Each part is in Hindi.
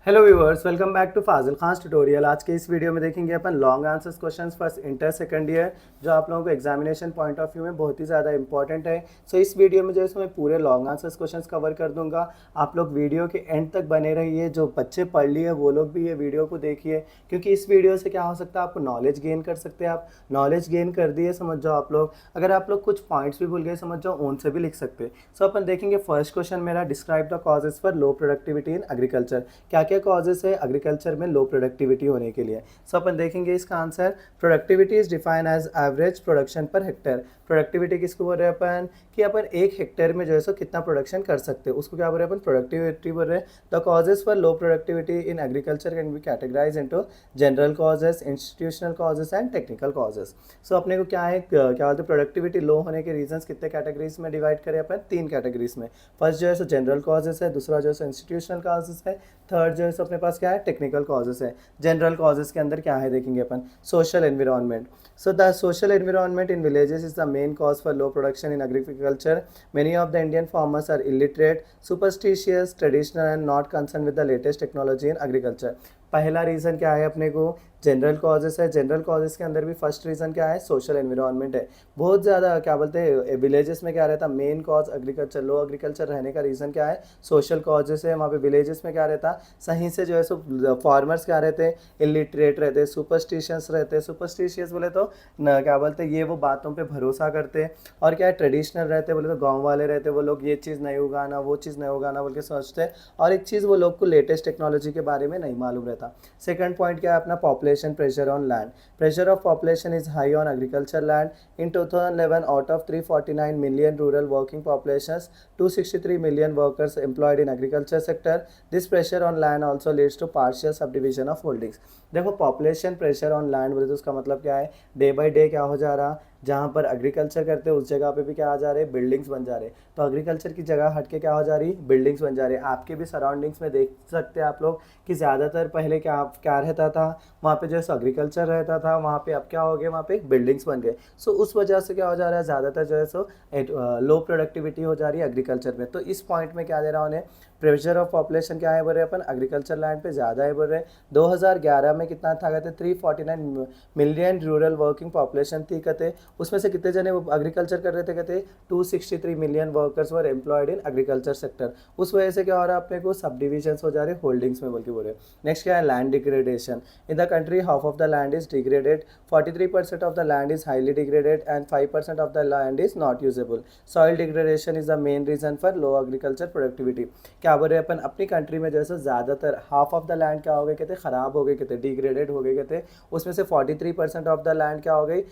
Hello viewers, welcome back to Fazil Khan tutorial. आज के इस वीडियो में देखेंगे अपन long answers questions first inter second year, जो आप लोगों को एग्जामिनेशन पॉइंट ऑफ व्यू में बहुत ही ज़्यादा इंपॉर्टेंट है। सो इस वीडियो में जो है मैं पूरे लॉन्ग आंसर्स क्वेश्चंस कवर कर दूंगा। आप लोग वीडियो के एंड तक बने रहिए। जो बच्चे पढ़ लिए वो लोग भी ये वीडियो को देखिए, क्योंकि इस वीडियो से क्या हो सकता है, आपको नॉलेज गेन कर सकते हैं। आप नॉलेज गेन कर दिए समझ जाओ आप लोग। अगर आप लोग कुछ पॉइंट्स भी भूल गए समझ जाओ, उनसे भी लिख सकते हैं। सो अपन देखेंगे फर्स्ट क्वेश्चन मेरा, describe the causes for low productivity in agriculture. क्या क्या कॉजेस है एग्रीकल्चर में लो प्रोडक्टिविटी होने के लिए। सो अपन देखेंगे इसका answer. Productivity is define as average production per hectare. Productivity किसको बोल रहे हैं अपन, कि अपन एक हेक्टेयर में जो है सो कितना प्रोडक्शन कर सकते हैं, उसको क्या बोल रहे हैं अपन, प्रोडक्टिविटी बोल रहे हैं। The causes for low productivity in agriculture can be categorise into general causes, institutional causes and technical causes. So अपने को क्या है, क्या बोलते हैं, प्रोडक्टिविटी लो होने के रीजंस कितने कैटेगरीज में डिवाइड करें अपन, तीन कैटेगरीज में। फर्स्ट जो है सो जनरल कॉजेज है, दूसरा जो है सो इंस्टीट्यूशनल कॉजेज है, थर्ड जो है सो अपने पास क्या है, टेक्निकल कॉजेस है। जनरल कॉजेस के अंदर क्या है देखेंगे अपन, social environment. So the social environment in villages is the main cause for low production in agriculture. Many of the Indian farmers are illiterate, superstitious, traditional and not concern with the latest technology in agriculture. पहला रीज़न क्या है अपने को, जनरल कॉजेस है। जनरल कॉजेस के अंदर भी फर्स्ट रीज़न क्या है, सोशल एनवायरनमेंट है। बहुत ज़्यादा क्या बोलते हैं, विलेजेस में क्या रहता है, मेन कॉज एग्रीकल्चर, लो एग्रीकल्चर रहने का रीज़न क्या है, सोशल कॉजेस है। वहाँ पे विलेजेस में क्या रहता, सही से जो है सो फार्मर्स क्या रहते हैं, इलिटरेट रहते हैं, सुपरस्टिशियस रहते हैं। सुपरस्टिशियस बोले तो न क्या बोलते हैं, ये वो बातों पे भरोसा करते हैं। और क्या है, ट्रेडिशनल रहते बोले तो गाँव वाले रहते, वो लोग ये चीज़ नहीं उगाना, वो चीज़ नहीं उगाना बोल के सोचते हैं। और एक चीज़, वो लोग को लेटेस्ट टेक्नोलॉजी के बारे में नहीं मालूम रहता। सेकंड पॉइंट क्या है अपना, population pressure on land. Pressure of population is high on agriculture land. In 2011 out of 349 million rural working populations, 263 million workers employed in agriculture sector. This pressure on land also leads to partial subdivision of holdings. देखो, पॉपुलेशन प्रेशर ऑन लैंड बोले तो उसका मतलब क्या है, डे बाय डे क्या हो जा रहा, जहाँ पर एग्रीकल्चर करते हैं उस जगह पे भी क्या आ जा रहे हैं, बिल्डिंग्स बन जा रहे हैं। तो एग्रीकल्चर की जगह हट के क्या हो जा रही, बिल्डिंग्स बन जा रही है। आपके भी सराउंडिंग्स में देख सकते हैं आप लोग कि ज़्यादातर पहले क्या क्या रहता था, वहाँ पे जो है एग्रीकल्चर रहता था, वहाँ पे अब क्या हो गया, वहाँ पे बिल्डिंग्स बन गए। सो उस वजह से क्या हो जा रहा है, ज़्यादातर जो है लो प्रोडक्टिविटी हो जा रही है एग्रीकल्चर में। तो इस पॉइंट में क्या दे रहा उन्हें, प्रेशर ऑफ पॉपुलेशन क्या है बोल रहे अपन, एग्रीकल्चर लैंड पे ज़्यादा है बोल रहे। 2011 में कितना था कहते, 349 मिलियन रूरल वर्किंग पॉपुलेशन थी कहते। उसमें से कितने जने वो एग्रीकल्चर कर रहे थे कहते, 263 million workers were employed in agriculture sector. उस वजह से क्या हो रहा है अपने को, सब डिविजन्स हो जा रहे होल्डिंग्स में बोल के बोल रहे। नेक्स्ट क्या है, land degradation. In the country half of the land is degraded, 43% of the land is highly degraded and 5% of the land is not usable. Soil degradation is the main reason for low agriculture productivity. क्या बोल रहे हैं अपन, अपनी कंट्री में जैसे ज़्यादातर हाफ ऑफ द लैंड क्या हो गए कहते, ख़राब हो गए कहते, डिग्रेडेड हो गए कहते। उसमें से 43% ऑफ द लैंड क्या हो गई,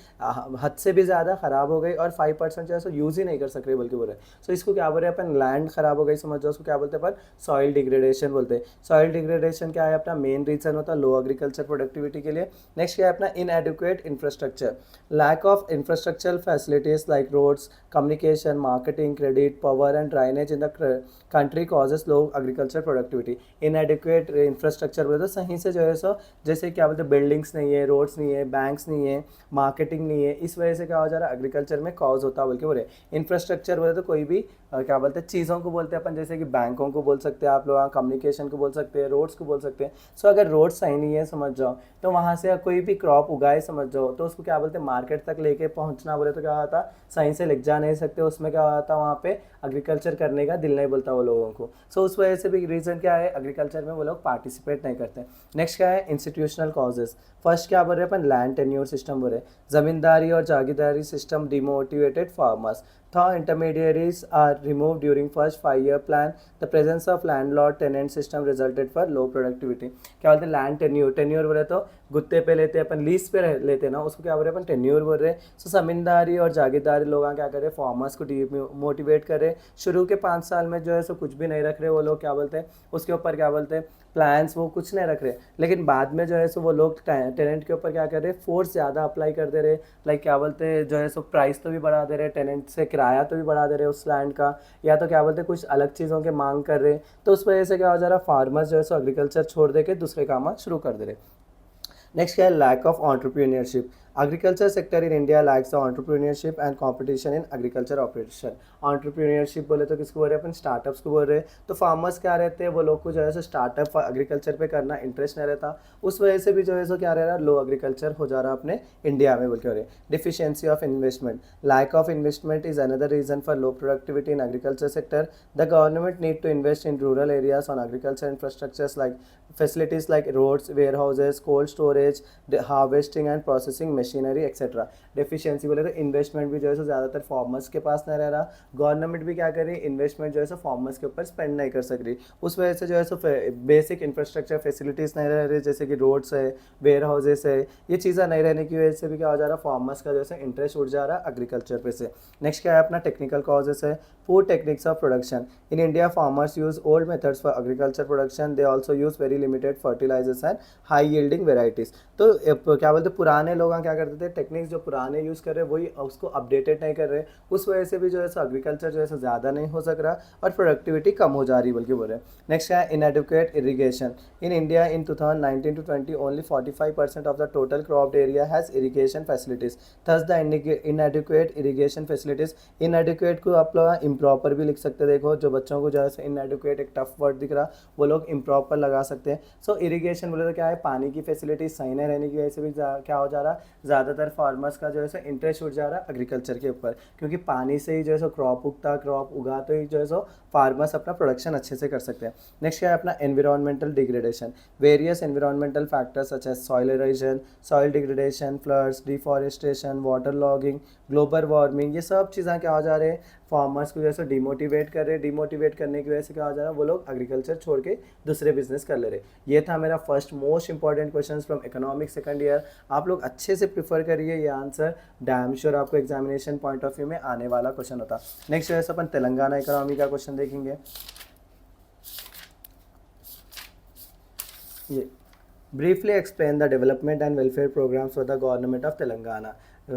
हद से भी ज़्यादा ख़राब हो गई, और 5% जो है सो यूज़ ही नहीं कर सक रहे बल्कि बोल रहे। सो इसको क्या बोल रहे हैं अपन, लैंड ख़राब हो गई समझ जाओ, उसको क्या बोलते हैं अपन, सॉइल डिग्रेडेशन बोलते हैं। सॉइल डिग्रेडेशन क्या है अपना, मेन रीज़न होता है लो एग्रीकल्चर प्रोडक्टिविटी के लिए। नेक्स्ट क्या है अपना, inadequate infrastructure. Lack of infrastructural facilities like roads, communication, marketing, credit, power and drainage in the country causes low agriculture productivity. Inadequate infrastructure बोले तो सही से जो है सो, जैसे क्या बोलते हैं, बिल्डिंग्स नहीं है, रोड्स नहीं है, बैंक्स नहीं है, मार्केटिंग नहीं है, इस वजह से क्या हो जा रहा है, एग्रीकल्चर में कॉज होता है बोल के बोले। इंफ्रास्ट्रक्चर बोले तो कोई भी क्या बोलते हैं, चीज़ों को बोलते हैं अपन, जैसे कि बैंकों को बोल सकते हैं आप लोग, कम्युनिकेशन को बोल सकते हैं, रोड्स को बोल सकते हैं। सो अगर रोड सही नहीं है समझ जाओ, तो वहाँ से कोई भी क्रॉप उगाए समझ जाओ, तो उसको क्या बोलते हैं, मार्केट तक लेके पहुँचना बोले तो क्या होता, सही से ले जा नहीं सकते। उसमें क्या होता, वहाँ पे एग्रीकल्चर करने का दिल नहीं बोलता वो लोगों को। सो उस वजह से भी रीज़न क्या है, एग्रीकल्चर में वो लोग पार्टिसिपेट नहीं करते। नेक्स्ट क्या है, इंस्टीट्यूशनल कॉजेज। फर्स्ट क्या बोल रहे हैं अपन, लैंड टेन्योर सिस्टम बोल रहे, जमींदारी और jagirdari system demotivated farmers. Thaw intermediaries are removed during first 5-year plan. The presence of landlord tenant system resulted for low productivity. क्या बोलते हैं, लैंड टेन्योर। टेन्योर बोले तो गुत्ते पे लेते अपन, लीज पे लेते ना, उसको क्या बोल रहे हैं अपन, टेन्योर बोल रहे हैं। सो जमींदारी और जागीरदारी लोग क्या कर रहे हैं, फार्मर्स को मोटिवेट कर रहे हैं। शुरू के 5 साल में जो है सो कुछ भी नहीं रख रहे वो लोग, क्या बोलते हैं उसके ऊपर, क्या बोलते हैं, प्लान्स वो कुछ नहीं रख रहे। लेकिन बाद में जो है सो वो लोग टेनेंट के ऊपर क्या कर रहे हैं, फोर्स ज़्यादा अप्लाई कर दे रहे। लाइक क्या बोलते हैं, जो है सो प्राइस तो भी बढ़ा दे रहे, टेनेंट से किराया तो भी बढ़ा दे रहे उस लैंड का, या तो क्या बोलते हैं कुछ अलग चीज़ों के मांग कर रहे। तो उस वजह से क्या हो जा रहा, फार्मर्स जो है सो एग्रीकल्चर छोड़ दे के दूसरे काम शुरू कर दे रहे। नेक्स्ट क्या है, lack of entrepreneurship. Agriculture sector in India lacks the entrepreneurship and competition in agriculture operation. Entrepreneurship बोले तो किसको बोल रहे हैं अपन, स्टार्टअप्स को बोल रहे हैं। तो फार्मर्स क्या रहते हैं, वो लोग को जो है सो स्टार्टअप एग्रीकल्चर पे करना इंटरेस्ट नहीं रहता, उस वजह से भी जो है सो क्या रह रहा है, लो एग्रीकल्चर हो जा रहा है अपने इंडिया में बोल के हो रहे हैं। Deficiency of investment, lack of investment is another reason for low productivity in agriculture sector. The government need to invest in rural areas on agriculture infrastructures like facilities like roads, warehouses, cold storage, harvesting and processing machinery etc. Deficiency बोले तो इन्वेस्टमेंट भी जो है सो ज़्यादातर फार्मर्स के पास नहीं रह रहा, गवर्नमेंट भी क्या कर रही है, इन्वेस्टमेंट जो है सो फार्मर्स के ऊपर स्पेंड नहीं कर सक रही, उस वजह से जो है सो बेसिक इंफ्रास्ट्रक्चर फैसिलिटीज़ नहीं रह रही, जैसे कि रोड्स है, वेयर हाउसेस है, ये चीज़ें नहीं रहने की वजह से भी क्या हो जा रहा है, फार्मर्स का जो है इंटरेस्ट उठ जा रहा है एग्रीकल्चर पे से। नेक्स्ट क्या है अपना टेक्निकल कॉजेस है, poor techniques of production. In India, farmers use old methods for agriculture production. They also use very limited fertilizers and high yielding varieties. तो क्या बोलते, पुराने लोग क्या करते थे, टेक्निक्स जो पुराने यूज़ कर रहे हैं वही उसको अपडेटेड नहीं कर रहे, उस वजह से भी जो है सो एग्रीकल्चर जो है सो ज़्यादा नहीं हो सक रहा और प्रोडक्टिविटी कम हो जा रही बल्कि बोल रहे हैं। नेक्स्ट है inadequate irrigation. In India in 2019 to 20 only 45% of the total cropped area has irrigation facilities. Thus the inadequate irrigation facilities, inadequate को आप लोग इम्प्रॉपर भी लिख सकते हैं, देखो जो बच्चों को जो है इनएडुकेट एक टफ वर्ड दिख रहा, वो लोग इम्प्रॉपर लगा सकते हैं। सो इरिगेशन बोले तो क्या है, पानी की फैसिलिटी सही नहीं रहने की वजह से भी क्या हो जा रहा, ज़्यादातर फार्मर्स का जो है इंटरेस्ट उठ जा रहा एग्रीकल्चर के ऊपर, क्योंकि पानी से ही जो है क्रॉप उगता, क्रॉप उगा तो ही जो है फार्मर्स अपना प्रोडक्शन अच्छे से कर सकते हैं। नेक्स्ट क्या है अपना environmental degradation. Various environmental factors such as soil erosion, soil degradation, floods, deforestation, water logging, global warming, ये सब चीज़ें क्या हो जा रहे हैं, फार्मर्स को जैसे डिमोटिवेट कर रहे हैं। डिमोटिवेट करने की वजह से क्या हो जा रहा है, वो लोग एग्रीकल्चर छोड़ के दूसरे बिजनेस कर ले रहे। ये था मेरा first most important question from economics second year. आप लोग अच्छे से प्रिफर करिए, ये आंसर डैम श्योर आपको एग्जामिनेशन पॉइंट ऑफ व्यू में आने वाला क्वेश्चन होता। नेक्स्ट जैसे अपन तेलंगाना इकोनॉमी का क्वेश्चन देखेंगे। ये briefly explain the development and welfare programs for the government of Telangana.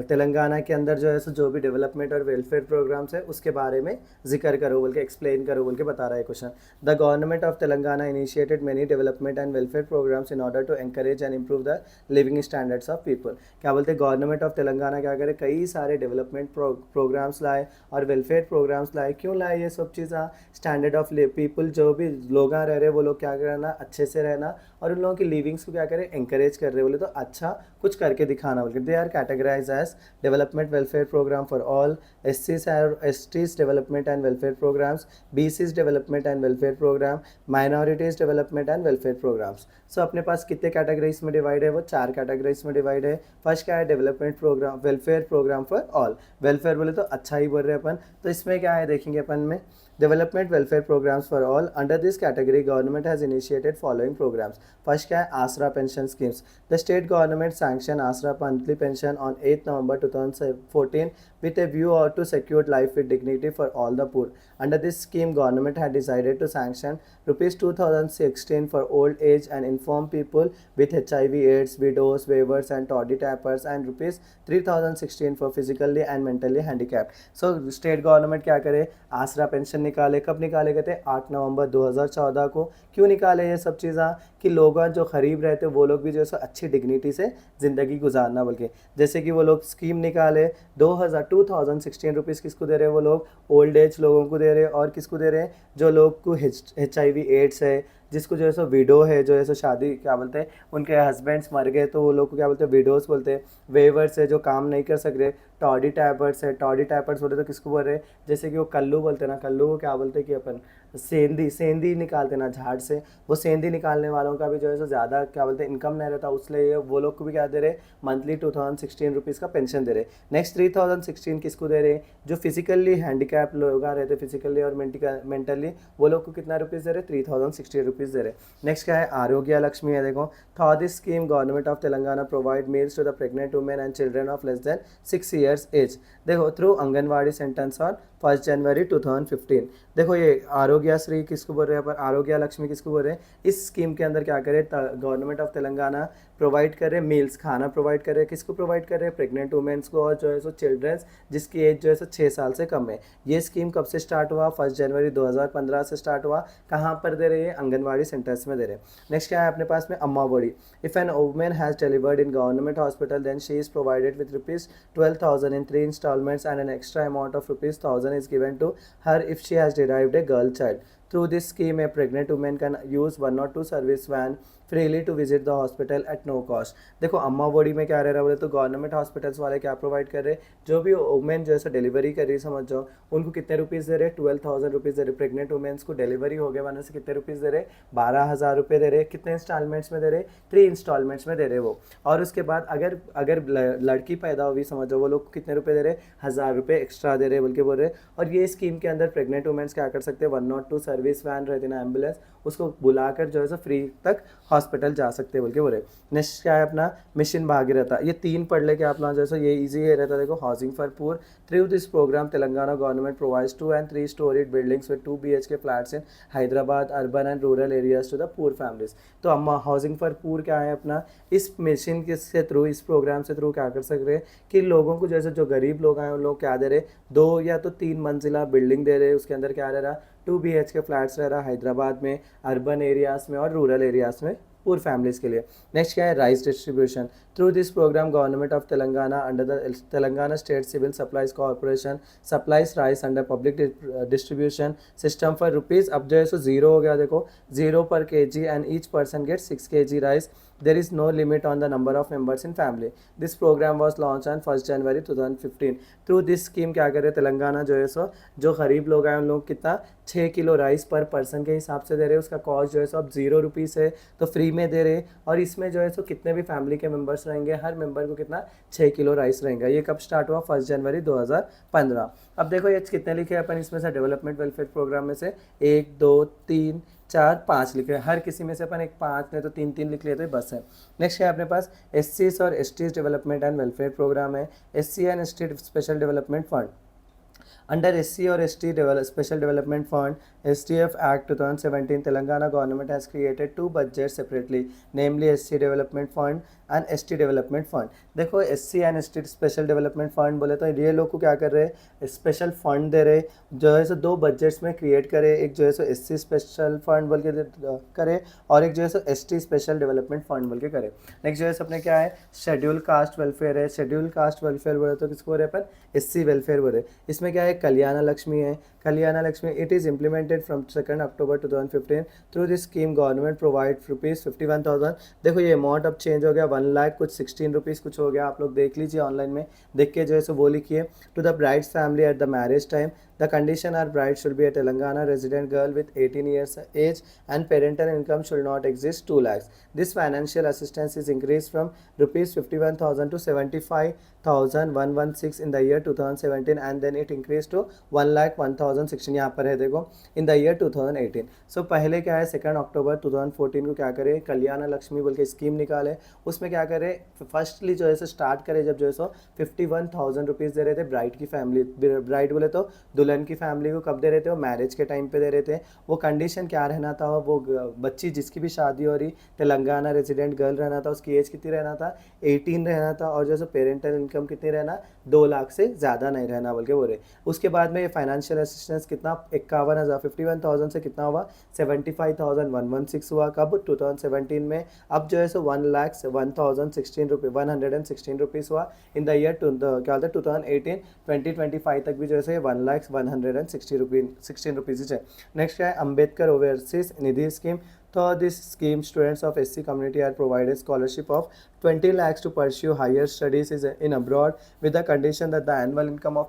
Telangana के अंदर जो है सो जो भी डेवलपमेंट और वेलफेयर प्रोग्राम्स है उसके बारे में जिक्र करो बोल के, एक्सप्लेन करो बोल के बता रहा है question. The government of Telangana initiated many development and welfare programs in order to encourage and improve the living standards of people. क्या बोलते हैं, गवर्नमेंट ऑफ तेलंगाना क्या करे, कई सारे डेवलपमेंट प्रोग्राम्स लाए और वेलफेयर प्रोग्राम्स लाए। क्यों लाए ये सब चीज़ें, स्टैंडर्ड ऑफ पीपल, जो भी लोग रह रहे वो लोग क्या करना, अच्छे से रहना और उन लोगों की लिविंग्स को क्या करें, इंकरेज कर रहे बोले तो अच्छा कुछ करके दिखाना बोल के। They are categorise as development welfare programme for all, SCs development and welfare programmes, BCs development and welfare programme, minorities development and welfare programmes. So अपने पास कितने कैटेगरीज में डिवाइड है, वो 4 कैटेगरीज में डिवाइड है। फर्स्ट क्या है, development program, welfare programme for all. Welfare बोले तो अच्छा ही बोल रहे अपन, तो इसमें क्या है देखेंगे अपन में, development welfare programs for all. Under this category government has initiated following programs. First क्या है, Aasara pension schemes. The state government sanction Aasara monthly pension on 8 November 2014 with a view to secure life with dignity for all the poor. Under this scheme, government had decided to sanction rupees 2016 for old age and infirm people with HIV/AIDS, widows, waivers and toddy tappers, and rupees 3016 for physically and mentally handicapped. So state government क्या करे, आसरा पेंशन निकाले। कब निकाले गए थे, 8 नवंबर 2014 को। क्यों निकाले ये सब चीज़ें, कि लोग जो गरीब रहते वो लोग भी जो है अच्छी डिग्निटी से ज़िंदगी गुजारना बोल के। जैसे कि वो लोग स्कीम निकाले 2016 रुपीज़ किसको दे रहे हैं, वो लोग ओल्ड एज लोगों को दे रहे हैं, और किसको दे रहे हैं, जो लोग को HIV/AIDS है, जिसको जो है सो विडो है, जो है सो शादी क्या बोलते हैं, उनके हस्बैंड्स मर गए तो वो लोग को क्या बोलते हैं, विडोज़ बोलते हैं। वेवर्स है, जो काम नहीं कर सक रहे। टॉडी टैपर्स है, टॉडी टैपर्स बोलते तो किसको बोल रहे हैं, जैसे कि वो कल्लू बोलते हैं ना, कल्लू को क्या बोलते हैं कि अपन सेंधी निकालते ना झाड़ से, वो सेंधी निकालने वालों का भी जो है सो ज़्यादा क्या बोलते हैं इनकम नहीं रहता, इसलिए वो लोग को भी क्या दे रहे, मंथली 2016 रुपीज़ का पेंशन दे रहे। नेक्स्ट 3016 किसको दे रहे, जो फिजिकली हैंडीकैप लोग रहते, फिजिकली और मेंटली, वो लोग को कितना रुपीज़ दे रहे, 3016 रुपीज़ दे रहे। नेक्स्ट क्या है, आरोग्य लक्ष्मी है। देखो, through this scheme government of Telangana provide meals to the pregnant women and children of less than 6 years age. देखो, through anganwadi centres on 1 January 2015। देखो, ये आरोग्य आरोग्यश्री किसको बोल रहे हैं अपन, आरोग्य लक्ष्मी किसको बोल रहे हैं। इस स्कीम के अंदर क्या करे, गवर्नमेंट ऑफ तेलंगाना प्रोवाइड करे मील्स, खाना प्रोवाइड करे, किसको प्रोवाइड करे, प्रेग्नेंट वुमेन्स को और जो है सो चिल्ड्रंस जिसकी एज जो है सो 6 साल से कम है। ये स्कीम कब से स्टार्ट हुआ, 1 जनवरी 2015 से स्टार्ट हुआ। कहाँ पर दे रहे हैं, आंगनवाड़ी सेंटर्स में दे रहे हैं। नेक्स्ट क्या है अपने पास में, Amma Vodi. If an women has delivered in government hospital then she is provided with ₹12,000 in 3 installments and an extra amount of ₹1,000 is given to her if she has derived a girl child. Through this scheme, a pregnant woman can use 102 service van freely to visit the hospital at no cost. देखो अम्मा बॉडी में क्या रह रहा है बोले तो गवर्नमेंट हॉस्पिटल्स वाले क्या प्रोवाइड कर रहे हैं, जो भी वुमेन जो है डिलीवरी कर रही है समझ जाओ, उनको कितने रुपीज़ दे रहे, 12,000 रुपीज़ दे रहे। प्रेग्नेंट वुमेन्स को डिलीवरी हो गया वरना से कितने रुपीज़ दे रहे, 12,000 दे रहे। कितने इंस्टॉलमेंट्स में दे रहे, 3 इंस्टॉलमेंट्स में दे रहे वो। और उसके बाद अगर अगर लड़की पैदा हुई समझ जाओ, वो लोग कितने रुपये दे रहे, ₹1,000 एक्स्ट्रा दे रहे बोल के बोल रहे। और ये स्कीम के अंदर प्रेग्नेंट वुमेन्स क्या कर सकते हैं, 102 सर्विस वैन रहती है ना एम्बुलेंस, उसको बुलाकर जो है सो फ्री तक हॉस्पिटल जा सकते हैं बोल के बोले। नेक्स्ट क्या है अपना, मिशन भागीरथ। ये 3 पढ़ लेके आप लोग जैसे ये इजी है रहता है। देखो housing for poor. Through this program Telangana government provides 2 and 3 storied buildings with 2 BHK flats in Hyderabad urban and rural areas to the poor families. तो अम्मा हाउसिंग फॉर पुअर क्या है अपना, इस मिशन के थ्रू, इस प्रोग्राम से थ्रू क्या कर सकते हैं कि लोगों को जैसे जो गरीब लोग हैं उन लोग क्या दे रहे, 2 या तो 3 मंजिला बिल्डिंग दे रहे। उसके अंदर क्या रह रहा, 2 BHK फ्लैट्स रह रहा हैदराबाद में, अर्बन एरियाज़ में और रूरल एरियाज़ में पूर फैमिलीज़ के लिए। नेक्स्ट क्या है, rice distribution. Through this program government of Telangana under the Telangana state civil supplies corporation supplies rice under public distribution system for rupees. अब जो है सो 0 हो गया, देखो 0 per kg and each person get 6 kg rice. There is no limit on the number of members in family. This program was launched on 1 January 2015. Through this scheme क्या करे तेलंगाना जो है सो, जो गरीब लोग हैं उन लोग कितना 6 किलो राइस पर पर्सन के हिसाब से दे रहे हैं। उसका कॉस्ट जो है सो अब ₹0 है, तो फ्री में दे रहे। और इसमें जो है सो कितने भी फैमिली के मेंबर्स रहेंगे, हर मेंबर को कितना 6 किलो राइस रहेगा। ये कब स्टार्ट हुआ, 1 जनवरी 2015। अब देखो ये कितने लिखे अपन इसमें से, डेवलपमेंट वेलफेयर प्रोग्राम में से 1 2 3 4 5 लिख रहे हैं। हर किसी में से अपन एक 5 नहीं तो 3 लिख लिए तो बस है। नेक्स्ट है अपने पास SCs और STs development and welfare program है, SC एंड ST special development fund. Under SC और ST special development fund STF Act 2017, Telangana government has created 2 budgets separately, namely SC Development Fund and ST Development Fund। देखो SC एंड ST स्पेशल डेवलपमेंट फंड बोले तो ये लोग को क्या कर रहे हैं, स्पेशल फंड दे रहे जो है सो 2 बजट्स में क्रिएट करे। एक जो है सो SC स्पेशल फंड बोल के करे और एक जो है सो ST स्पेशल डेवलपमेंट फंड बोल के करे। नेक्स्ट जो है सो अपने क्या है, शेड्यूल कास्ट वेलफेयर है। शेड्यूल कास्ट वेलफेयर बोले तो किसको बोले अपन, SC वेलफेयर बोले। इसमें क्या है, कल्याण लक्ष्मी है। Kalyana Lakshmi it is implemented from 2 October 2015। Through this scheme government provide ₹51,000। देखो ये अमाउंट अब चेंज हो गया, 1 लाख कुछ 16 रुपीज़ कुछ हो गया। आप लोग देख लीजिए ऑनलाइन में, देख के जो है सो वो लिखिए। To the bride's family at the marriage time the condition are bride should be a Telangana resident girl with 18 years age and parental income should not exceed 2 lakhs. This financial assistance is increased from ₹51,000 to ₹75,116 in the year 2017 and then it increased to 1,01,016 यहाँ पर है देखो in the year 2018। सो पहले क्या है, 2 अक्टूबर 2014 को क्या करे, कल्याण लक्ष्मी बोल के स्कीम निकाले। उसमें क्या करे, फर्स्टली जो है सो स्टार्ट करे जब जो है सो 51,000 रुपीज़ दे रहे थे ब्राइड की फैमिली। ब्राइड बोले तो दुल्हन की फैमिली को कब दे रहे थे, वो मैरिज के टाइम पे दे रहे थे। वो कंडीशन क्या रहना था, वो बच्ची जिसकी भी शादी हो रही तेलंगाना रेजिडेंट गर्ल रहना था, उसकी एज कितनी रहना था, 18 रहना था। और जैसे पेरेंटल इनकम कितनी रहना, 2 लाख से ज़्यादा नहीं रहना बोल के बोले। उसके बाद में ये फाइनेंशियल असिस्टेंस कितना, 51,000 51,000 से कितना हुआ, 75,116 हुआ कब, 2017 में। अब जो है सो 1,01,016 रुपीज़ हुआ इन द ईयर क्या होता है 2018। 2025 तक भी जो है 1,01,16 रुपीज़ है। नेक्स्ट क्या है, अम्बेडकर ओवरसीज निधि स्कीम। तो this scheme students of SC community are provided scholarship of 20 lakhs to pursue higher studies in abroad with the condition that the annual income of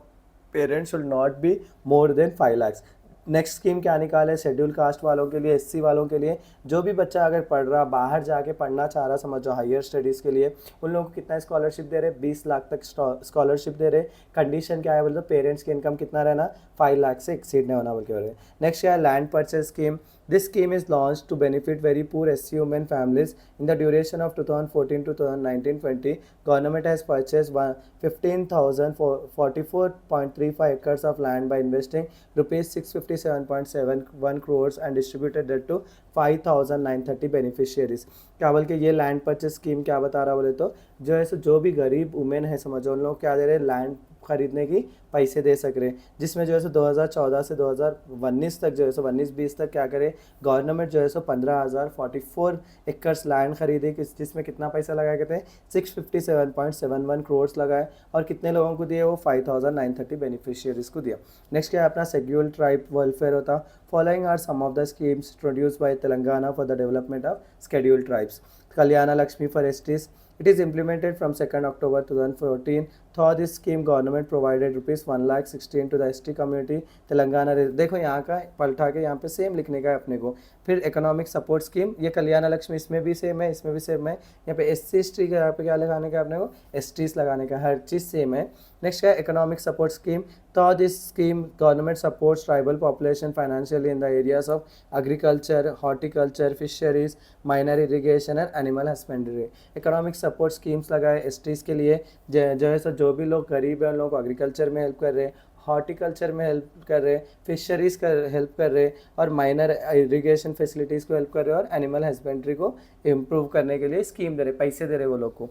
parents should not be more than 5 lakhs। Next scheme क्या निकाले, शेड्यूल कास्ट वालों के लिए, SC वालों के लिए, जो भी बच्चा अगर पढ़ रहा, बाहर जाके पढ़ना चाह रहा समझो हायर स्टडीज़ के लिए, उन लोगों को कितना स्कॉलरशिप दे रहे, 20 लाख तक स्कॉलरशिप दे रहे। कंडीशन क्या है बोलते, पेरेंट्स की इनकम कितना रहना, 5 लाख से एक्सीड नहीं होना बोल के बोल रहे। नेक्स्ट क्या है, land purchase scheme. This scheme is launched to benefit very poor SC women families. In the duration of 2014 to 2019-20, government has purchased 15,044.35 acres of land by investing rupees 657.71 crores and distributed that to 5,930 beneficiaries. क्या बोल के ये लैंड परचेस स्कीम क्या बता रहा बोले तो जो है जो भी गरीब वुमेन है समझो उन लोग क्या दे रहे लैंड खरीदने की पैसे दे सक रहे, जिसमें जो है 2014 से 2019 तक जो है 19-20 तक क्या करे गवर्नमेंट जो है 15,044 एकर्स लैंड खरीदे, जिसमें कितना पैसा लगाए गए थे 657.71 करोड़ लगाए और कितने लोगों को दिए वो 5,930 बेनिफिशियरीज को दिया। नेक्स्ट क्या है अपना शेड्यूल ट्राइब वेलफेयर होता। Following are some of the schemes introduced by Telangana for the development of schedule tribes. Kalyana Lakshmi for STs, it is implemented from 2nd October 2014. Through this scheme, government provided rupees 1,16,000 to the ST community. Telangana देखो यहाँ का पलटा के यहाँ पे सेम लिखने का है अपने को। फिर इकोनॉमिक सपोर्ट स्कीम, ये कल्याण लक्ष्मी इसमें भी सेम है, इसमें भी सेम है। यहाँ पे SC ST का यहाँ पे क्या लगाने का अपने को STs लगाने का, हर चीज़ सेम है। नेक्स्ट क्या है इकोनॉमिक सपोर्ट स्कीम। तो this scheme government supports tribal population financially in the areas of agriculture, horticulture, fisheries, minor irrigation and animal husbandry. Economic support schemes लगाए एसटीज़ के लिए, जो है जो भी लोग गरीब हैं उन लोगों को एग्रीकल्चर में हेल्प कर रहे हैं, हॉर्टिकल्चर में हेल्प कर रहे, फिशरीज़ का हेल्प कर रहे और माइनर इरिगेशन फैसिलिटीज़ को हेल्प कर रहे और एनिमल हस्बेंड्री को इम्प्रूव करने के लिए स्कीम दे रहे, पैसे दे रहे वो लोग को।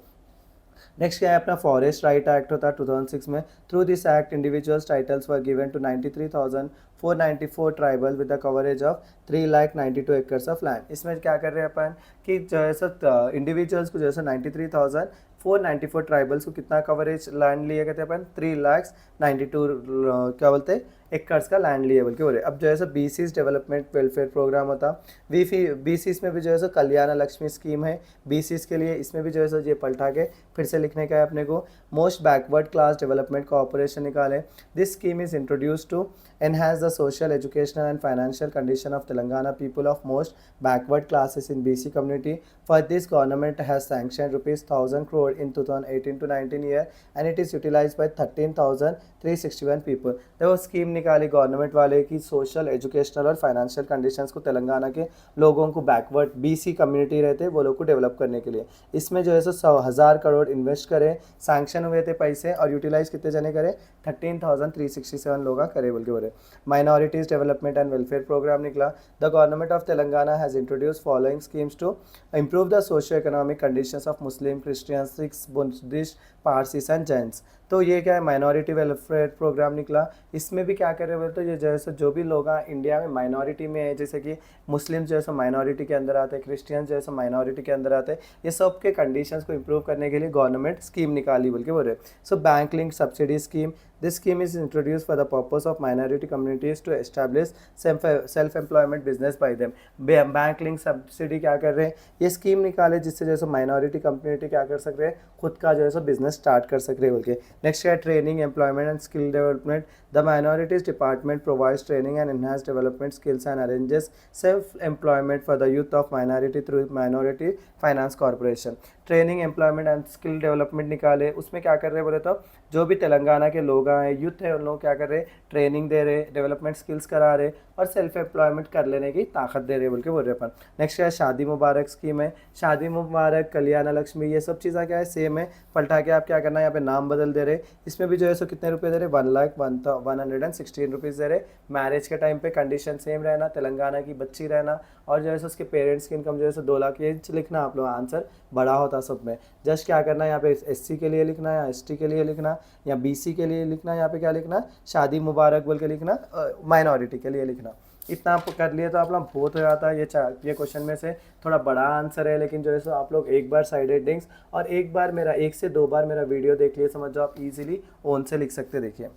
नेक्स्ट क्या है अपना फॉरेस्ट राइट एक्ट होता है 2006 में। Through this act individuals titles were given to 93,494 tribal with the coverage of 3,92 acres of land. इसमें क्या कर रहे हैं अपन कि जैसा इंडिविजुअल्स को जैसा 93,494 ट्राइबल्स को कितना कवरेज लैंड लिए गए थे अपन 3,92 क्या बोलते हैं एकर्स का लैंड लिए बोल के बोले। अब जो है सो BCs डेवलपमेंट वेलफेयर प्रोग्राम होता। BCs में भी जो है सो कल्याण लक्ष्मी स्कीम है BCs के लिए, इसमें भी जो है सो ये पलटा के फिर से लिखने का है अपने को। Most backward class development cooperation निकाले। This scheme is introduce to enhance the social, educational and financial condition of Telangana people of most backward classes in BC community. For this, government has sanctioned rupees 1,000 crore in 2018 to 19 year and it is utilized by 13,361 people. देखो स्कीम निकाली गवर्नमेंट वाले की सोशल, एजुकेशनल और फाइनेंशियल कंडीशंस को तेलंगाना के लोगों को बैकवर्ड BC कम्युनिटी रहते वो लोग को डेवलप करने के लिए। इसमें जो है सो 1,000 करोड़ इन्वेस्ट करें, सैंक्शन हुए थे पैसे और यूटिलाइज कितने जने करें 13,367 लोग करे बोल के बोले। Minorities Development and Welfare Program निकला। The government of Telangana has introduced following schemes to improve the socio-economic conditions of Muslim, Christians, Sikhs, Buddhists, Parsis and Jains। तो ये क्या है माइनॉरिटी वेलफेयर प्रोग्राम निकला। इसमें भी क्या कर रहे हैं बोले तो ये जैसे जो भी लोग इंडिया में माइनॉरिटी में है, जैसे कि मुस्लिम जो है माइनॉरिटी के अंदर आते हैं, क्रिश्चियन जो है माइनॉरिटी के अंदर आते हैं, ये सब के कंडीशंस को इम्प्रूव करने के लिए गवर्नमेंट स्कीम निकाली बोल के बोल रहे। So bank link subsidy scheme, this scheme is introduced for the purpose of minority communities to establish self-employment business by them। Bank link subsidy क्या कर रहे हैं ये स्कीम निकाले जिससे जैसे माइनॉरिटी कम्युनिटी क्या कर सक रहे हैं खुद का जो है सो बिजनेस स्टार्ट कर सक रहे हैं बोल के। नेक्स्ट क्या है training, employment and skill development. The minorities department provides training and enhance development skills and arranges self employment for the youth of minority through minority finance corporation. Training, employment and skill development निकाले, उसमें क्या कर रहे हैं बोले तो जो भी तेलंगाना के लोग हैं, यूथ है, उन लोग क्या कर रहे हैं ट्रेनिंग दे रहे, डेवलपमेंट स्किल्स करा रहे और सेल्फ एम्प्लॉयमेंट कर लेने की ताकत दे रहे बोल के बोल रहे अपन। नेक्स्ट क्या है शादी मुबारक स्कीम है। शादी मुबारक, कल्याण लक्ष्मी, ये सब चीज़ें क्या है सेम है, पलटा के आप क्या करना है यहाँ पे नाम बदल दे रहे। इसमें भी जो है सो कितने रुपये दे रहे 1,116 रुपीज़ दे रहे। मैरिज के टाइम पे कंडीशन सेम रहना, तेलंगाना की बच्ची रहना और जो है सो उसके पेरेंट्स की इनकम जो है सो 2 लाख, ये लिखना आप लोग आंसर बड़ा होता सब में। जस्ट क्या करना है यहाँ पे SC के लिए लिखना या ST के लिए लिखना या BC के लिए लिखना, यहाँ पे क्या लिखना शादी मुबारक बोल के लिखना, माइनॉरिटी के लिए लिखना। इतना आप कर लिए तो आप लोग बहुत हो जाता है। ये क्वेश्चन में से थोड़ा बड़ा आंसर है, लेकिन जो है सो आप लोग एक बार साइड हेडिंग्स और एक बार मेरा 1 से 2 बार मेरा वीडियो देख लिए, समझ जाओ आप इजीली ओन से लिख सकते। देखिए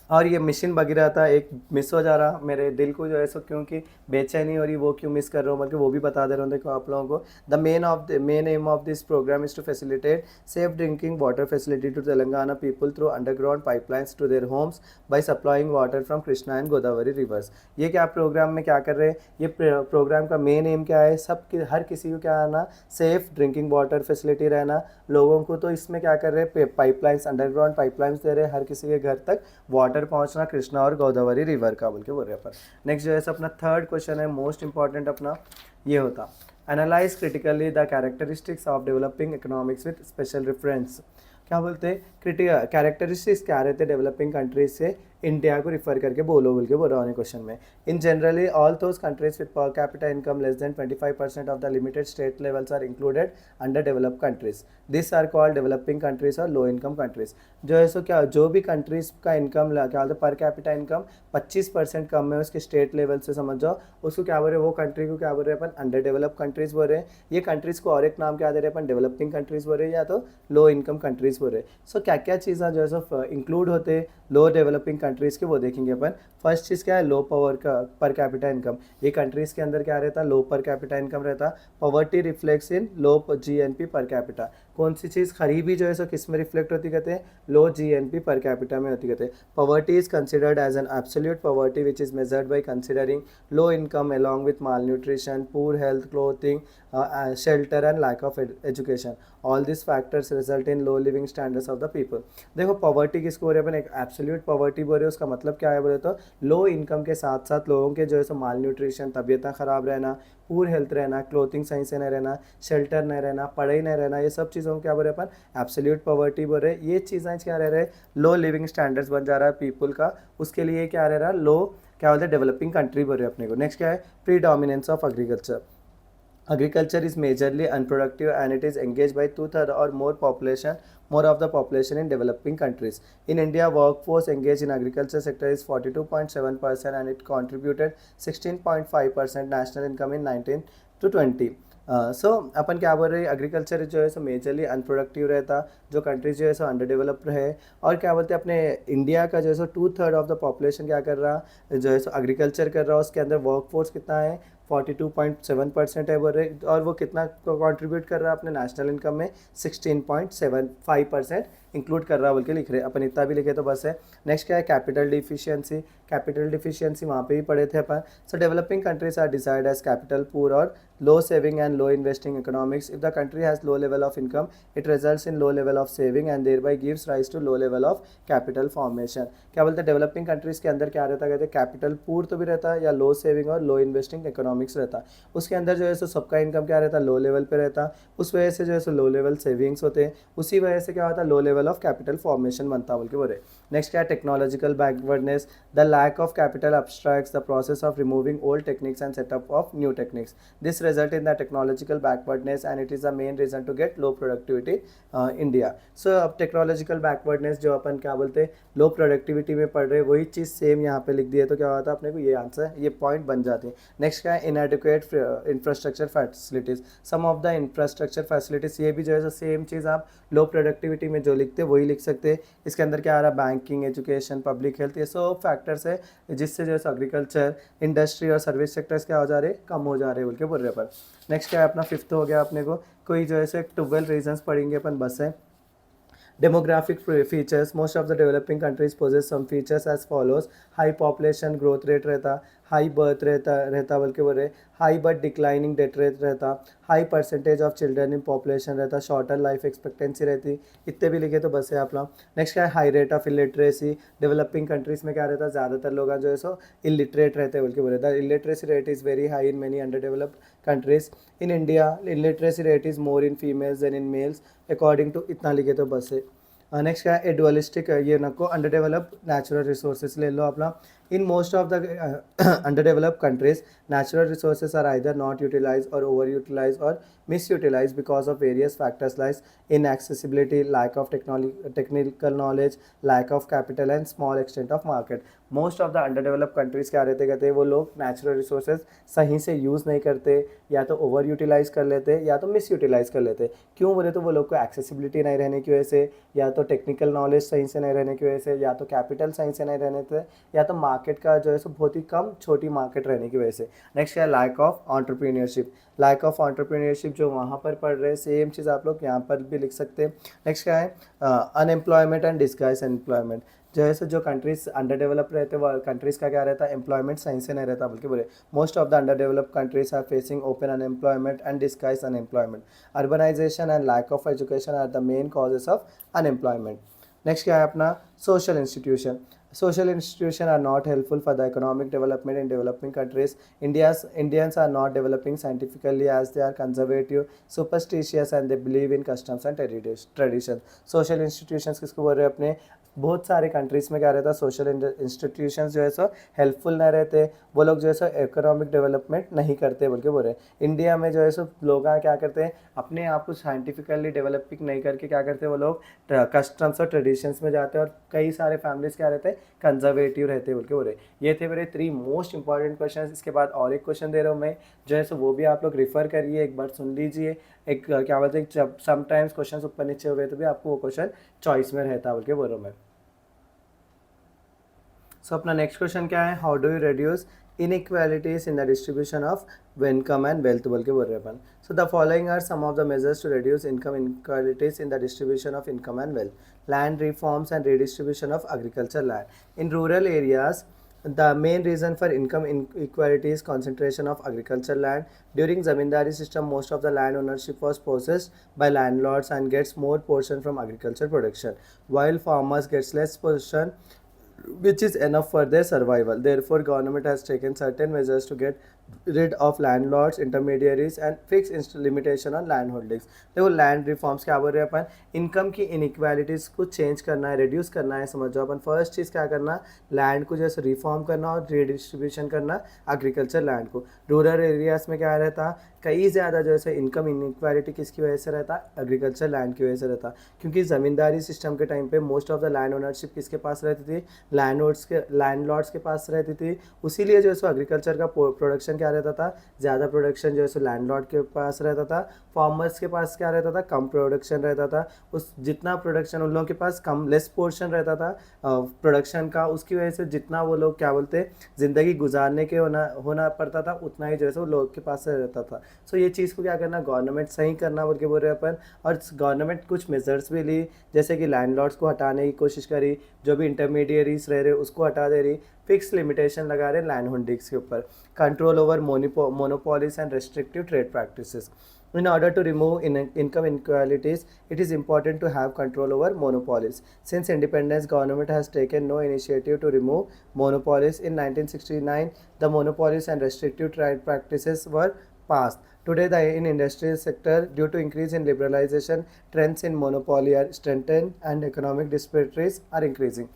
और ये मशीन बग रहा था, एक मिस हो जा रहा मेरे दिल को जो है सो क्योंकि बेचैनी हो रही, वो क्यों मिस कर रहा हूँ बल्कि वो भी बता दे रहा हूँ देखो आप लोगों को। The main aim of this program is to facilitate safe drinking water facility to Telangana people through underground pipelines to their homes by supplying water from Krishna and Godavari rivers. ये क्या प्रोग्राम में क्या कर रहे हैं, ये प्रोग्राम का मेन एम क्या है, हर किसी को क्या आना सेफ ड्रिंकिंग वाटर फैसिलिटी रहना लोगों को। तो इसमें क्या कर रहे हैं पाइपलाइंस, अंडरग्राउंड पाइपलाइंस दे रहे हैं हर किसी के घर तक वाटर उत्तर पहुंचना कृष्णा और गोदावरी रिवर का बोल के बोल रहे हैं अपन। नेक्स्ट जो है अपना थर्ड क्वेश्चन है मोस्ट इंपॉर्टेंट अपना ये होता analyze critically the characteristics of developing economics with special reference. क्या बोलते हैं क्रिटिकल कैरेक्टरिस्टिक्स क्या रहते हैं डेवलपिंग कंट्रीज से इंडिया को रिफर करके बोल के बोल रहा हूँ क्वेश्चन में। In generally all those countries with per capita income less than 25% of the limited state levels are included under developed countries. This are called developing countries और लो इनकम कंट्रीज। जो है सो क्या जो भी कंट्रीज का इनकम क्या बोलते हैं पर कैपिटा इनकम 25% कम है उसके स्टेट लेवल से समझ जाओ उसको क्या बोल रहे हैं वो कंट्री को क्या बोल रहे हैं अपन अंडर डेवलप कंट्रीज बोल रहे हैं। ये कंट्रीज को और एक नाम क्या दे रहे हैं अपन डेवलपिंग कंट्रीज बोल रहे हैं या तो लो इनकम कंट्रीज बोल रहे हैं। सो क्या क्या चीज़ें जो है सो इंक्लूड होते हैं लो डेवलपिंग कंट्रीज़ के वो देखेंगे अपन। फर्स्ट चीज़ क्या है लो पावर का पर कैपिटा इनकम। ये कंट्रीज़ के अंदर क्या रहता लो पर कैपिटा इनकम रहता। पॉवर्टी रिफ्लेक्ट्स इन लो जीएनपी पर कैपिटा। कौन सी चीज़ गरीबी जो है सो किस में रिफ्लेक्ट होती कहते हैं लो जीएनपी पर कैपिटा में होती कहते हैं। Poverty is considered as an absolute poverty which is measured by considering low income along with mal nutrition poor health clothing shelter and lack of education. All this factors result in low living standards of the people. देखो पॉवर्टी किसको बोल रहे हैं अपन एक एब्सोल्यूट पॉवर्टी बोल रहे हैं उसका मतलब क्या है बोले तो लो इनकम के साथ साथ लोगों के जो है सो माल न्यूट्रिशन तबीयत ख़राब रहना पूर हेल्थ रहना क्लोथिंग सही से नहीं रहना शेल्टर नहीं रहना पढ़ाई नहीं रहना ये सब चीज़ों को क्या बोल रहे हैं अपन एब्सोल्यूट पॉवर्टी बोल रहे हैं। ये चीज़ें क्या रह रहे हैं लो लिविंग स्टैंडर्ड्स बन जा रहा है पीपल का उसके लिए क्या रह रहा है लो क्या बोलते हैं डेवलपिंग कंट्री बोल रहे हैं अपने को। नेक्स्ट क्या है predominance of agriculture. Agriculture is majorly unproductive and it is engaged by 2/3 or more of the population in developing countries. In India, workforce engaged in agriculture sector is 42.7% and it contributed 16.5% national income in 19 to 20। सो अपन क्या बोल रहे हैं एग्रीकल्चर जो है सो मेजरली अनप्रोडक्टिव रहता जो कंट्रीज जो है सो अंडर डेवलप रहे और क्या बोलते हैं अपने इंडिया का जो है सो 2/3 ऑफ द पॉपुलेशन क्या कर रहा जो है सो एग्रीकल्चर कर रहा उसके अंदर वर्कफोर्स कितना है 42.7% है बोल रहे और वो कितना कंट्रीब्यूट कर रहा है अपने नेशनल इनकम में 16.75% इंक्लूड कर रहा बोल के लिख रहे अपन इतना भी लिखे तो बस है। नेक्स्ट क्या है कैपिटल डिफिशियंसी वहाँ पे भी पढ़े थे अपन। So developing countries are decide as capital poor और low saving and low investing economics. If the country has low level of income it results in low level of saving and thereby gives rise to low level of capital formation. क्या बोलते हैं डेवलपिंग कंट्रीज के अंदर क्या रहता कहते हैं कैपिटल पूर तो भी रहता या लो सेविंग और लो इन्वेस्टिंग इकोनॉमिक्स रहता। उसके अंदर जो है सो सबका इनकम क्या रहता लो लेवल पे रहता उस वजह से जो है सो लो लेवल सेविंग्स होते हैं उसी वजह से क्या होता low level of capital formation बनता बोल के बोले। नेक्स्ट क्या है technological backwardness. The lack of capital abstracts the process of removing old techniques and setup of new techniques. This result in the technological backwardness and it is the main reason to get low productivity India. So अब टेक्नोलॉजिकल बैकवर्डनेस जो अपन क्या बोलते हैं लो प्रोडक्टिविटी में पढ़ रहे हैं वही चीज़ सेम यहाँ पे लिख दिए तो क्या होता है अपने को ये आंसर ये पॉइंट बन जाते हैं। नेक्स्ट क्या है inadequate infrastructure facilities. Some of the infrastructure facilities ये भी जो है सेम चीज़ आप लो प्रोडक्टिविटी में जो लिखते हैं वही लिख सकते हैं। इसके अंदर क्या आ रहा है बैंकिंग एजुकेशन पब्लिक हेल्थ ये सब फैक्टर्स है जिससे जो है एग्रीकल्चर इंडस्ट्री और सर्विस सेक्टर्स क्या हो जा रहे कम हो जा रहे बोल के बोल रहे अपन। नेक्स्ट क्या है अपना फिफ्थ हो गया अपने को कोई जो है 12 रीजंस पढ़ेंगे अपन बस है। Demographic features most of the developing countries possess some features as follows। High population growth rate रहता हाई बर्थ रहता बल्कि बोल रहे high but declining death rate रहता high percentage of children in population रहता शॉर्टर लाइफ एक्सपेक्टेंसी रहती इतने भी लिखे तो बस है आप लोग। नेक्स्ट क्या है high rate of illiteracy. Developing countries में क्या रहता ज़्यादातर लोग जो है सो इलिटरेट रहते हैं बल्कि बोले the illiteracy rate is very high in many under developed countries. In India illiteracy rate is more in females than in males according to इतना लिखे तो बस है। नेक्स्ट क्या है एडुअलिस्टिक ये नको अंडर डेवलप्ड नेचुरल रिसोर्सेज ले लो अपना। In most of the underdeveloped countries, natural resources are either not utilized or overutilized or misutilized because of various factors like inaccessibility, lack of technical knowledge, lack of capital and small extent of market. Most of the under developed countries क्या रहते कहते हैं वो लोग नेचुरल रिसोर्सेज सही से यूज़ नहीं करते या तो ओवर यूटिलाइज़ कर लेते या तो मिस यूटिलाइज़ कर लेते। क्यों बोले तो वो लोग को एक्सेसिबिलिटी नहीं रहने की वजह से या तो टेक्निकल नॉलेज सही से नहीं रहने की वजह से या तो कैपिटल सही से नहीं रहने से या तो मार्केट का जो है सो बहुत ही कम छोटी मार्केट रहने की वजह से। नेक्स्ट क्या है lack of entrepreneurship. Lack of entrepreneurship जो वहाँ पर पढ़ रहे हैं सेम चीज़ आप लोग यहाँ पर भी लिख सकते हैं। नेक्स्ट क्या है अनएम्प्लॉयमेंट एंड डिस्गाइज अनएम्प्लॉयमेंट। जो है सो जो कंट्रीज अंडर डेवलप रहते हैं वो कंट्रीज़ का क्या रहता है एम्प्लॉयमेंट सही से नहीं रहता बल्कि बोले most of the under developed countries are facing open unemployment and disguise unemployment. Urbanization and lack of education are the main causes of unemployment. Next क्या है अपना social institution. Social institutions are not helpful for the economic development in developing countries. Indians are not developing scientifically as they are conservative, superstitious and they believe in customs and traditions. Social institutions किसको बोल रहे हैं अपने बहुत सारे कंट्रीज़ में क्या रहता है सोशल इंस्टीट्यूशंस जो है सो हेल्पफुल ना रहते, वो लोग जो है सो इकोनॉमिक डेवलपमेंट नहीं करते बोल के बोल रहे हैं। इंडिया में जो है सो लोग क्या करते हैं अपने आप को साइंटिफिकली डेवलपिंग नहीं करके क्या करते हैं वो लोग कस्टम्स और ट्रेडिशंस में जाते हैं और कई सारे फैमिलीज क्या रहते हैं कंजर्वेटिव रहते हैं बोल के बोल रहे। ये थे मेरे 3 मोस्ट इंपॉर्टेंट क्वेश्चन। इसके बाद और एक क्वेश्चन दे रहा हूँ मैं जो है सो वो भी आप लोग रिफर करिए, एक बार सुन लीजिए। एक क्या बोलते हैं जब समटाइम्स क्वेश्चन ऊपर नीचे हुए तो भी आपको वो क्वेश्चन चॉइस में रहता है बोल के बोल रहा हूँ मैं। सो अपना नेक्स्ट क्वेश्चन क्या है, how do you reduce inequalities in the distribution of income and wealth बोल के बोल रहे हैं अपन। So the following are some of the measures to reduce income inequalities in the distribution of income and wealth. Land reforms and redistribution of agriculture land. In rural areas, the main reason for income inequality is concentration of agriculture land. During zamindari system, most of the land ownership was possessed by landlords and gets more portion from agriculture production, while farmers gets less portion which is enough for their survival. Therefore, government has taken certain measures to get rid of landlords, intermediaries and fixed limitation on land holdings. देखो लैंड रिफॉर्म्स क्या बोल रहे हैं अपन, इनकम की इनइक्वालिटीज़ को चेंज करना है, रिड्यूस करना है। समझ जाओ अपन फर्स्ट चीज़ क्या करना, लैंड को जैसे रिफॉर्म करना और रीडिस्ट्रीब्यूशन करना एग्रीकल्चर लैंड को। रूरल एरियाज़ में क्या रहता, कई ज़्यादा जो है इनकम इनइक्वालिटी किसकी वजह से रहता, एग्रीकल्चर लैंड की वजह से रहता, क्योंकि ज़मींदारी सिस्टम के टाइम पे most of the land ownership किसके पास रहती थी, लैंडलॉर्ड्स के पास रहती थी। उसीलिए जो है सो एग्रीकल्चर का प्रोडक्शन क्या रहता था, ज़्यादा प्रोडक्शन जो है सो लैंडलॉर्ड के पास रहता था। फार्मर्स के पास क्या रहता था, कम प्रोडक्शन रहता था। उस जितना प्रोडक्शन उन लोगों के पास कम लेस पोर्शन रहता था प्रोडक्शन का, उसकी वजह से जितना वो लोग क्या बोलते ज़िंदगी गुजारने के होना पड़ता था उतना ही जो है सो लोगों के पास रहता था। सो ये चीज़ को क्या करना, गवर्नमेंट सही करना बोल के बोल रहे हैं अपन। और गवर्नमेंट कुछ मेजर्स भी ली, जैसे कि लैंडलॉर्ड्स को हटाने की कोशिश करी, जो भी इंटरमीडिएरीज रह रहे उसको हटा दे रही, फिक्स लिमिटेशन लगा रहे लैंड होल्डिंग्स के ऊपर, control over monopolies and restrictive trade practices. In order to remove income inequalities, it is important to have control over monopolies. Since independence, government has taken no initiative to remove monopolies. In 1969, the monopolies and restrictive trade practices were passed. Today, in industrial sector, due to increase in liberalization, trends in monopoly are strengthened and economic disparities are increasing.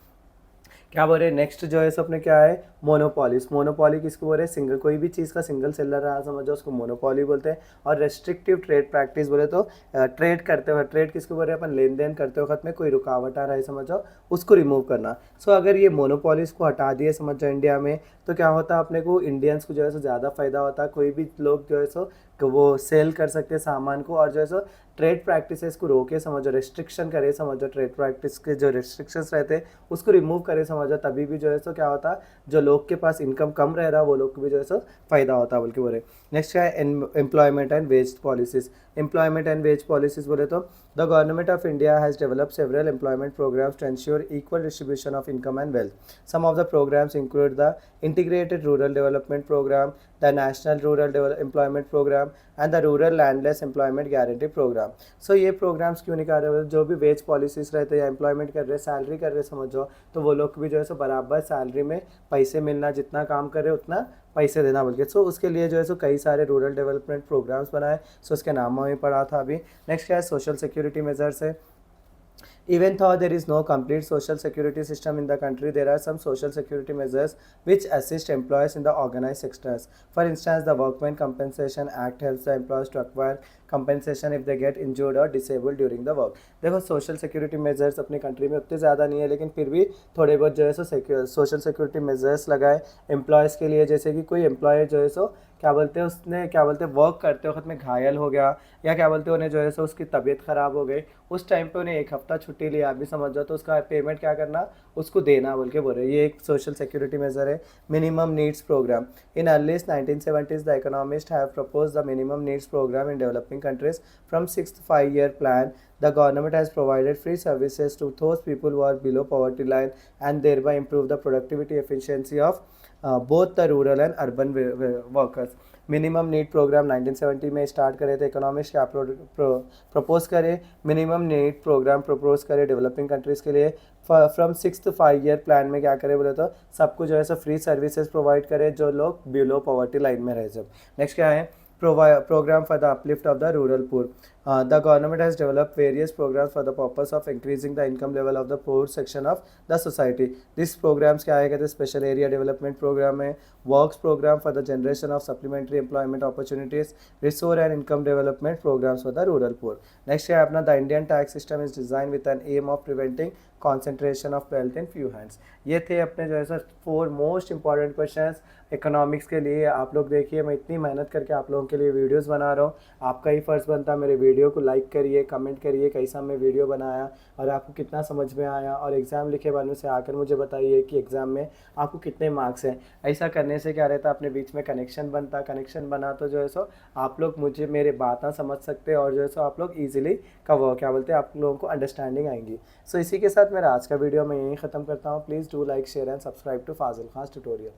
क्या बोल रहे हैं नेक्स्ट जो है सो अपने क्या है, मोनोपॉलीज। मोनोपॉली किसको बोल रहे हैं, सिंगल कोई भी चीज़ का सिंगल सेलर रहा समझो उसको मोनोपॉली बोलते हैं। और रेस्ट्रिक्टिव ट्रेड प्रैक्टिस बोले तो ट्रेड करते हुए, ट्रेड किसको बोल रहे हैं अपन, लेन देन करते वक्त में कोई रुकावट आ रहा है समझो उसको रिमूव करना। सो अगर ये मोनोपॉलीज को हटा दिए समझो इंडिया में, तो क्या होता अपने को इंडियंस को जो है सो ज़्यादा फायदा होता, कोई भी लोग जो है सो वो सेल कर सकते सामान को, और जो है सो ट्रेड प्रैक्टिसेस को रोके समझो, रेस्ट्रिक्शन करे समझो, ट्रेड प्रैक्टिस के जो रेस्ट्रिक्शंस रहते हैं उसको रिमूव करे समझो, तभी भी जो है सो क्या होता, जो लोग के पास इनकम कम रह रहा वो लोग को भी जो है सो फ़ायदा होता बोल के बोले। नेक्स्ट क्या है, employment and wage policies. Employment and wage policies बोले तो the government of India has developed several employment programmes to ensure equal distribution of income and wealth. Some of the programmes include the integrated rural development programme, the national rural employment programme and the rural landless employment guarantee programme. So ये प्रोग्राम्स क्यों निकाल रहे हो, जो भी वेज पॉलिसीज़ रहते हैं या एम्प्लॉयमेंट कर रहे, सैलरी कर रहे समझो, तो वो लोग भी जो है सो बराबर सैलरी में पैसे मिलना, जितना काम कर रहे उतना पैसे देना बोल के। सो उसके लिए जो है सो कई सारे रूरल डेवलपमेंट प्रोग्राम्स बनाए। सो उसके नाम में पढ़ा था अभी। नेक्स्ट क्या है, सोशल सिक्योरिटी मेजर्स है। Even though there is no complete social security system in the country, there are some social security measures which assist employees in the organized sectors. For instance, the Workmen Compensation Act helps the employees to acquire compensation if they get injured or disabled during the work. देखो सोशल सिक्योरिटी मेजर्स अपनी कंट्री में उतने ज़्यादा नहीं है, लेकिन फिर भी थोड़े बहुत जो है सो सोशल सिक्योरिटी मेजर्स लगाए एम्प्लॉयज़ के लिए। जैसे कि कोई एम्प्लॉय जो है सो क्या बोलते हैं, उसने क्या बोलते हैं वर्क करते वक्त में घायल हो गया, या क्या बोलते हैं उन्हें जो है सो उसकी तबीयत ख़राब हो गई, उस टाइम पे उन्हें 1 हफ्ता छुट्टी लिया भी समझ जाओ, तो उसका पेमेंट क्या करना, उसको देना बोल के बोल रहे हैं। ये एक सोशल सिक्योरिटी मेजर है। Minimum needs program. In earliest 1970s the economist have propose the minimum needs program in developing countries from 6th 5-year plan. The government has provided free services to those people who are below poverty line and thereby improve the productivity efficiency of both the rural and urban workers. Minimum need program 1970 में स्टार्ट करे थे। इकोनॉमिक्स क्या प्रपोज करे, मिनिमम नीड प्रोग्राम प्रपोज करे डेवलपिंग कंट्रीज़ के लिए। फ्रॉम 6 5 ईयर प्लान में क्या करे बोले तो सबको जो है सो फ्री सर्विसेज प्रोवाइड करे जो लोग बिलो पॉवर्टी लाइन में रहे। जब नेक्स्ट क्या है, program for the uplift of the rural poor. The government has developed various programs for the purpose of increasing the income level of the poor section of the society. These programs क्या है कहते हैं, स्पेशल एरिया डेवलपमेंट प्रोग्राम है, works program for the generation of supplementary employment opportunities, resource and income development programs for the rural poor. Next है अपना, the Indian tax system is design with an aim of preventing concentration of wealth in few hands. ये थे अपने जो है sir 4 most important question economics के लिए। आप लोग देखिए, मैं इतनी मेहनत करके आप लोगों के लिए वीडियोस बना रहा हूँ, आपका ही फ़र्ज़ बनता है मेरे वीडियो को लाइक करिए, कमेंट करिए कैसा मैं वीडियो बनाया और आपको कितना समझ में आया, और एग्ज़ाम लिखे बाद में से आकर मुझे बताइए कि एग्ज़ाम में आपको कितने मार्क्स हैं। ऐसा करने से क्या रहता है, अपने बीच में कनेक्शन बनता, कनेक्शन बना तो जो है सो आप लोग मुझे मेरे बातें समझ सकते हैं और जो है सो आप लोग ईजिली क्या बोलते हैं, आप लोगों को अंडरस्टैंडिंग आएंगी। सो इसी के साथ मेरा आज का वीडियो मैं यहीं ख़त्म करता हूँ। Please do like share and subscribe to Fazil Khan tutorial.